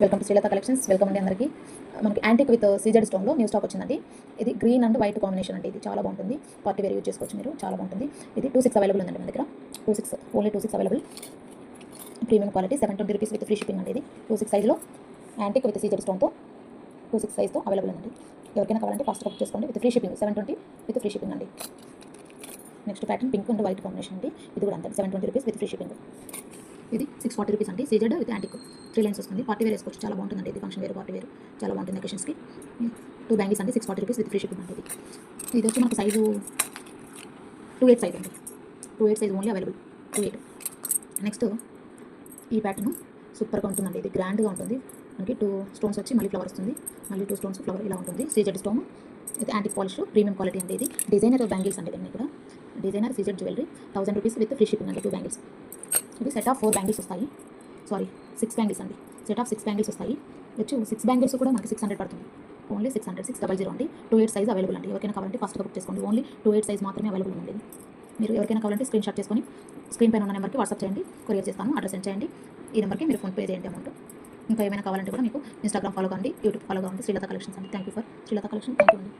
Welcome to Srilatha collections. Welcome అండి అందరికీ. మనకి యాంటిక్ విత్ సీజెడ్ స్టోన్లో న్యూ స్టాక్ వచ్చిందండి. ఇది గ్రీన్ అండ్ వైట్ కాంబినేషన్ అండి. ఇది చాలా బాగుంటుంది. పార్టీ వేర్ యూజ్ చేసుకోవచ్చు మీరు, చాలా బాగుంటుంది. ఇది 26 అవైలబుల్ ఉందండి మన దగ్గర. 26 only 26 available. Premium quality 720 rupees with free shipping అండి. ఇది 26 సైజ్లో యాంటిక్ విత్ సీజెడ్ స్టోన్తో 26 సైజ్తో అవైలబుల్ ఉందండి. ఎవరికైనా కావాలంటే ఫాస్ట్ బుక్ చేసుకోండి. With free shipping 720 with free shipping అండి. Next pattern pink and white combination అండి. ఇది కూడా అంతే 720 రూపీస్ విత్ ఫ్రీ షిప్పింగ్. ఇది 640 రూపీస్ అండి. సీజెడ్ విత్ యాంటిక్ 3 లైన్స్ వస్తుంది. పార్టీ వేర్ వేసుకోవచ్చు, చాలా బాగుంటుందండి. ఇది ఫంక్షన్ వేర్, పార్టీ వేర్ చాలా బాగుంటుంది. అకేషన్స్కి 2 బ్యాంగిల్స్ అండి. 640 రూపీస్ విత్ ఫ్రీ షిప్పింగ్ అండి. ఇది వచ్చి మనకు సైజు 28 సైజ్ అండి. 28 సైజ్ ఓన్లీ అవైలబుల్. 28. నెక్స్ట్ ఈ ప్యాటర్న్ సూపర్గా ఉంటుందండి. ఇది గ్రాండ్గా ఉంటుంది. మనకి 2 స్టోన్స్ వచ్చి మళ్ళీ ఫ్లవర్ వస్తుంది, మళ్ళీ 2 స్టోన్స్ ఫ్లవర్ ఇలా ఉంటుంది. సీజెడ్ స్టోన్ ఇది యాంటిక్ పాలిష్ ప్రీమియం క్వాలిటీ అండి. ఇది డిజైనర్ బ్యాంగిల్స్ అండి. దీన్ని కూడా designer CZ jewellery 1000 rupees with free shipping అండి. 2 బ్యాంగిల్స్. ఇది సెట్ ఆఫ్ 4 బ్యాంగిల్స్ వస్తాయి. సారీ 6 బ్యాంగిల్స్ అండి. సెట్ ఆఫ్ 6 బ్యాంగిల్స్ వస్తాయి. వచ్చి 6 బ్యాంగిల్స్ కూడా మనకి 600 పడుతుంది. ఓన్లీ 600, 600 అండి. 28 సైజ్ అవైలబుల్ అండి. ఎవరికైనా కావాలంటే ఫస్ట్గా బుక్ చేసుకోండి. ఓన్లీ 28 సైజ్ మాత్రమే అవైలబుల్ ఉంది. మీరు ఎవరికైనా కావాలంటే స్క్రీన్ షాట్ చేసుకొని స్క్రీన్ పైన ఉన్న నెంబర్కి వాట్సాప్ చేయండి, కొరియర్ చేస్తాను. అడ్రస్ సెండ్ చేయండి. ఈ నెంబర్కి మీరు ఫోన్పే చేయండి అమౌంట్. ఇంకా ఏమైనా కావాలంటే కూడా మీకు ఇన్స్టాగ్రామ్ ఫాలో కావండి, యూట్యూబ్ ఫాలో కావండి. శ్రీలత కలెక్షన్స్ అండి. Thank you for Srilatha collection. Thank you అండి.